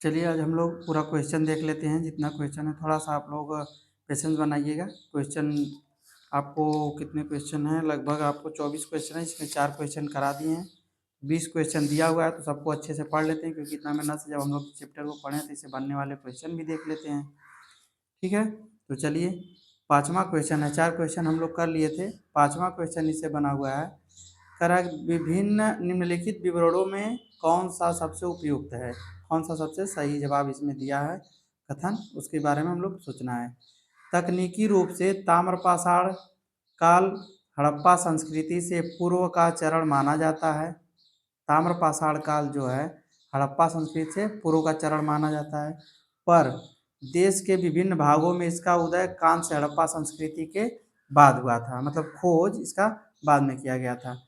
चलिए आज हम लोग पूरा क्वेश्चन देख लेते हैं। जितना क्वेश्चन है थोड़ा सा आप लोग पेशेंस बनाइएगा। क्वेश्चन आपको कितने क्वेश्चन हैं, लगभग आपको 24 क्वेश्चन है, इसमें 4 क्वेश्चन करा दिए हैं। 20 क्वेश्चन दिया हुआ है, तो सबको अच्छे से पढ़ लेते हैं, क्योंकि इतना मेहनत से जब हम लोग चैप्टर को पढ़ें तो इससे बनने वाले क्वेश्चन भी देख लेते हैं। ठीक है, तो चलिए 5वां क्वेश्चन है। 4 क्वेश्चन हम लोग कर लिए थे, 5वां क्वेश्चन इससे बना हुआ है। करा विभिन्न निम्नलिखित विवरणों में कौन सा सबसे उपयुक्त है, कौन सा सबसे सही जवाब इसमें दिया है कथन, उसके बारे में हम लोग सोचना है। तकनीकी रूप से ताम्रपाषाण काल हड़प्पा संस्कृति से पूर्व का चरण माना जाता है। ताम्रपाषाण काल जो है हड़प्पा संस्कृति से पूर्व का चरण माना जाता है, पर देश के विभिन्न भागों में इसका उदय कांस्य हड़प्पा संस्कृति के बाद हुआ था, मतलब खोज इसका बाद में किया गया था।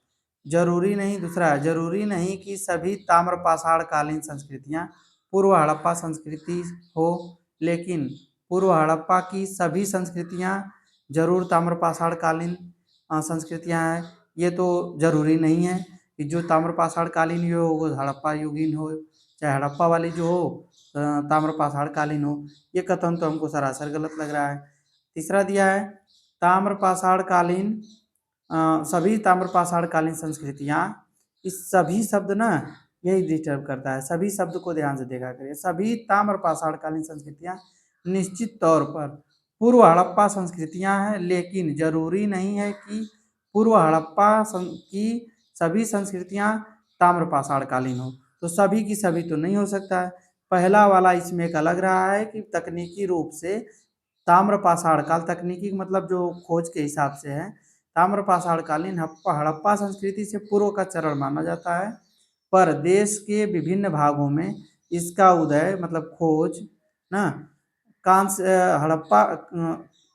जरूरी नहीं, दूसरा है, जरूरी नहीं कि सभी ताम्रपाषाण कालीन संस्कृतियां पूर्व हड़प्पा संस्कृति हो, लेकिन पूर्व हड़प्पा की सभी संस्कृतियां जरूर ताम्रपाषाण कालीन संस्कृतियां हैं, ये तो जरूरी नहीं है कि जो ताम्रपाषाण कालीन हो वो हड़प्पा युगीन हो, चाहे हड़प्पा वाली जो हो ताम्रपाषाण कालीन हो। ये कथन तो हमको सरासर गलत लग रहा है। तीसरा दिया है ताम्रपाषाण कालीन सभी ताम्रपाषाण कालीन संस्कृतियां, इस सभी शब्द ना यही डिस्टर्ब करता है, सभी शब्द को ध्यान से देखा करिए। सभी ताम्रपाषाण कालीन संस्कृतियां निश्चित तौर पर पूर्व हड़प्पा संस्कृतियां हैं, लेकिन जरूरी नहीं है कि पूर्व हड़प्पा की सभी संस्कृतियां ताम्रपाषाण कालीन हो। तो सभी की सभी तो नहीं हो सकता है। पहला वाला इसमें एक अलग रहा है कि तकनीकी रूप से ताम्रपाषाण काल, तकनीकी मतलब जो खोज के हिसाब से है, ताम्रपाषाण कालीन हड़प्पा संस्कृति से पूर्व का चरण माना जाता है, पर देश के विभिन्न भागों में इसका उदय मतलब खोज ना कांस्य हड़प्पा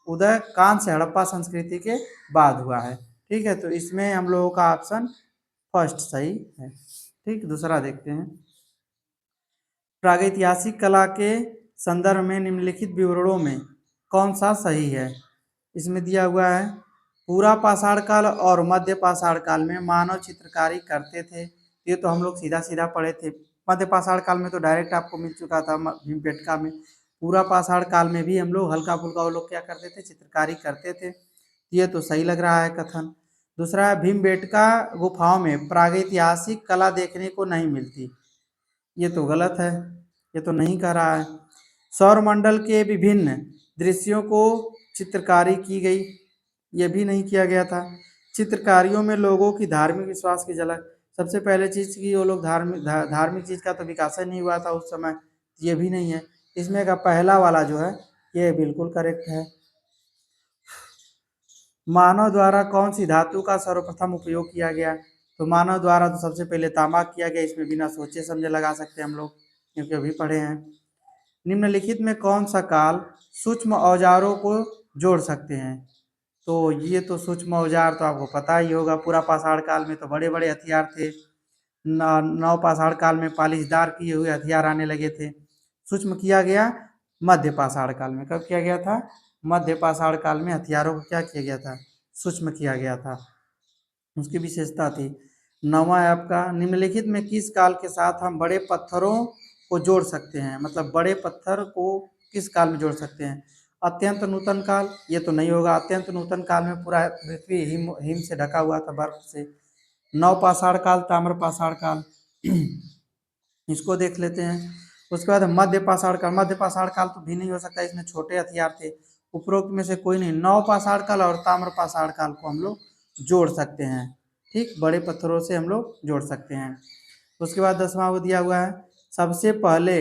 उदय कांस्य हड़प्पा संस्कृति के बाद हुआ है। ठीक है, तो इसमें हम लोगों का ऑप्शन फर्स्ट सही है। ठीक, दूसरा देखते हैं। प्रागैतिहासिक कला के संदर्भ में निम्नलिखित विवरणों में कौन सा सही है। इसमें दिया हुआ है पूरा पाषाण काल और मध्य पाषाण काल में मानव चित्रकारी करते थे। ये तो हम लोग सीधा सीधा पढ़े थे। मध्य पाषाण काल में तो डायरेक्ट आपको मिल चुका था भीमबेटका में। पूरा पाषाण काल में भी हम लोग हल्का फुल्का वो लोग क्या करते थे, चित्रकारी करते थे। ये तो सही लग रहा है कथन। दूसरा है भीमबेटका गुफाओं में प्रागैतिहासिक कला देखने को नहीं मिलती। ये तो गलत है, ये तो नहीं कह रहा है। सौरमंडल के विभिन्न दृश्यों को चित्रकारी की गई, ये भी नहीं किया गया था। चित्रकारियों में लोगों की धार्मिक विश्वास की झलक, सबसे पहले चीज की वो लोग धार्मिक चीज का तो विकास नहीं हुआ था उस समय, ये भी नहीं है। इसमें का पहला वाला जो है ये बिल्कुल करेक्ट है। मानव द्वारा कौन सी धातु का सर्वप्रथम उपयोग किया गया, तो मानव द्वारा तो सबसे पहले तांबा किया गया। इसमें बिना सोचे समझे लगा सकते हैं हम लोग, क्योंकि अभी पढ़े हैं। निम्नलिखित में कौन सा काल सूक्ष्म औजारों को जोड़ सकते हैं, तो ये तो सूक्ष्म औजार तो आपको पता ही होगा। पूरा पाषाण काल में तो बड़े बड़े हथियार थे, नव पाषाण काल में पालिशदार किए हुए हथियार आने लगे थे। सूक्ष्म किया गया मध्य पाषाण काल में। कब किया गया था? मध्य पाषाण काल में हथियारों को क्या किया गया था? सूक्ष्म किया गया था, उसकी विशेषता थी। 9वां है आपका निम्नलिखित में किस काल के साथ हम बड़े पत्थरों को जोड़ सकते हैं, मतलब बड़े पत्थर को किस काल में जोड़ सकते हैं। अत्यंत नूतन काल, ये तो नहीं होगा। अत्यंत नूतन काल में पूरा पृथ्वी हिम से ढका हुआ था, बर्फ से। नव पाषाण काल, ताम्र पाषाण काल इसको देख लेते हैं। उसके बाद मध्य पाषाण काल, मध्य पाषाण काल तो भी नहीं हो सकता, इसमें छोटे हथियार थे। उपरोक्त में से कोई नहीं। नव पाषाण काल और ताम्र पाषाण काल को हम लोग जोड़ सकते हैं। ठीक, बड़े पत्थरों से हम लोग जोड़ सकते हैं। उसके बाद 10वां वो दिया हुआ है सबसे पहले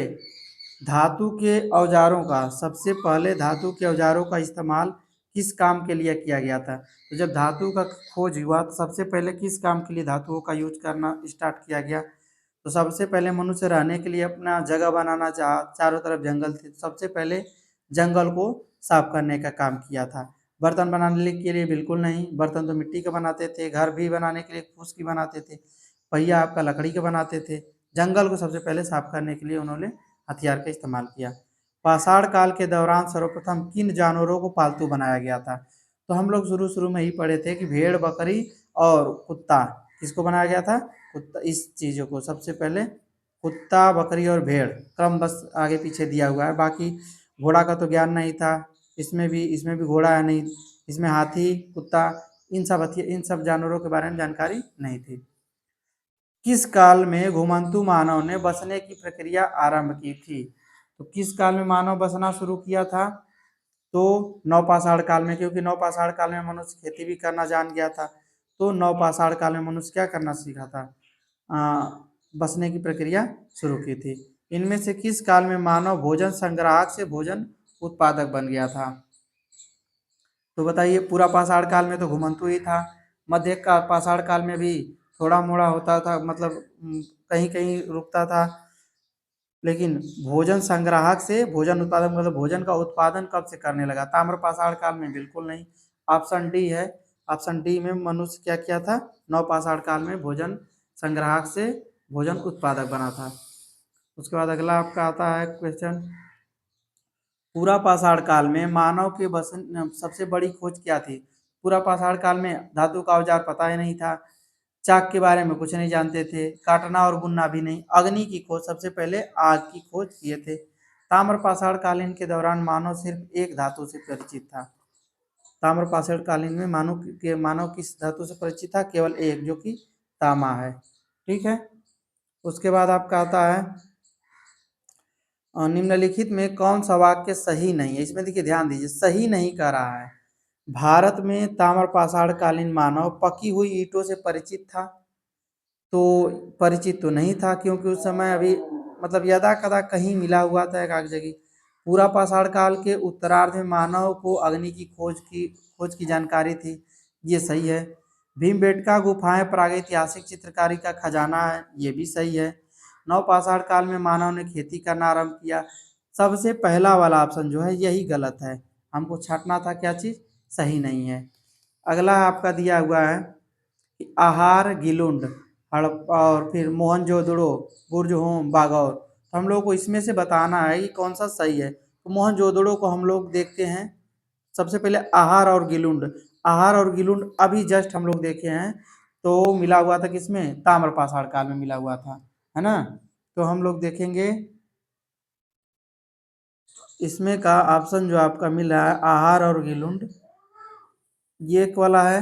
धातु के औजारों का, सबसे पहले धातु के औजारों का इस्तेमाल किस काम के लिए किया गया था। तो जब धातु का खोज हुआ तो सबसे पहले किस काम के लिए धातुओं का यूज करना स्टार्ट किया गया, तो सबसे पहले मनुष्य रहने के लिए अपना जगह बनाना चाहा, चारों तरफ जंगल थे, तो सबसे पहले जंगल को साफ करने का काम किया था। बर्तन बनाने के लिए बिल्कुल नहीं, बर्तन तो मिट्टी के बनाते थे। घर भी बनाने के लिए फूस की बनाते थे। पहिया आपका लकड़ी के बनाते थे। जंगल को सबसे पहले साफ करने के लिए उन्होंने हथियार का इस्तेमाल किया। पाषाण काल के दौरान सर्वप्रथम किन जानवरों को पालतू बनाया गया था, तो हम लोग शुरू शुरू में ही पढ़े थे कि भेड़, बकरी और कुत्ता, किसको बनाया गया था? कुत्ता। इस चीज़ों को सबसे पहले कुत्ता, बकरी और भेड़, क्रम बस आगे पीछे दिया हुआ है। बाकी घोड़ा का तो ज्ञान नहीं था, इसमें भी घोड़ा है नहीं, इसमें हाथी, कुत्ता, इन सब जानवरों के बारे में जानकारी नहीं थी। किस काल में घुमंतू मानव ने बसने की प्रक्रिया आरंभ की थी? तो किस काल में मानव बसना शुरू किया था? तो नवपाषाण काल में, क्योंकि नवपाषाण काल में मनुष्य खेती भी करना जान गया था। तो नवपाषाण काल में मनुष्य क्या करना सीखा था? बसने की प्रक्रिया शुरू की थी। इनमें से किस काल में मानव भोजन संग्राहक से भोजन उत्पादक बन गया था? तो बताइए, पूरा पाषाण काल में तो घुमंतू ही था। मध्य का पाषाण काल में भी थोड़ा मोड़ा होता था, मतलब कहीं कहीं रुकता था। लेकिन भोजन संग्राहक से भोजन उत्पादन, मतलब भोजन का उत्पादन कब से करने लगा? ताम्र पाषाण काल में बिल्कुल नहीं। ऑप्शन डी है। ऑप्शन डी में मनुष्य क्या किया था? नवपाषाण काल में भोजन संग्राहक से भोजन उत्पादक बना था। उसके बाद अगला आपका आता है क्वेश्चन, पूरा पाषाण काल में मानव के बसन सबसे बड़ी खोज क्या थी? पूरा पाषाण काल में धातु का औजार पता ही नहीं था, चाक के बारे में कुछ नहीं जानते थे, काटना और बुनना भी नहीं, अग्नि की खोज, सबसे पहले आग की खोज किए थे। ताम्र पाषाण कालीन के दौरान मानव सिर्फ एक धातु से परिचित था। ताम्र पाषाण कालीन में मानव किस धातु से परिचित था? केवल एक, जो कि तामा है। ठीक है। उसके बाद आपका आता है निम्नलिखित में कौन सा वाक्य सही नहीं है? इसमें देखिए, ध्यान दीजिए, सही नहीं कह रहा है। भारत में ताम्र पाषाण कालीन मानव पकी हुई ईंटों से परिचित था। तो परिचित तो नहीं था, क्योंकि उस समय अभी मतलब यदा कदा कहीं मिला हुआ था एक आध जगह। पूरा पाषाण काल के उत्तरार्ध में मानव को अग्नि की खोज की जानकारी थी, ये सही है। भीमबेटका गुफाएं प्रागैतिहासिक चित्रकारी का खजाना है, ये भी सही है। नवपाषाण काल में मानव ने खेती करना आरंभ किया, सबसे पहला वाला ऑप्शन जो है यही गलत है। हमको छांटना था क्या चीज़? सही नहीं है। अगला आपका दिया हुआ है कि आहार गिलुंड, हड़प्पा और फिर मोहनजोदड़ो, बुर्जहोम, बागौर। तो हम लोग को इसमें से बताना है कि कौन सा सही है। तो मोहनजोदड़ो को हम लोग देखते हैं। सबसे पहले आहार और गिलुंड अभी जस्ट हम लोग देखे हैं, तो मिला हुआ था किसमें? ताम्र पाषाण काल में मिला हुआ था, है ना। तो हम लोग देखेंगे इसमें का ऑप्शन जो आपका मिला है आहार और गिलुंड, ये एक वाला है।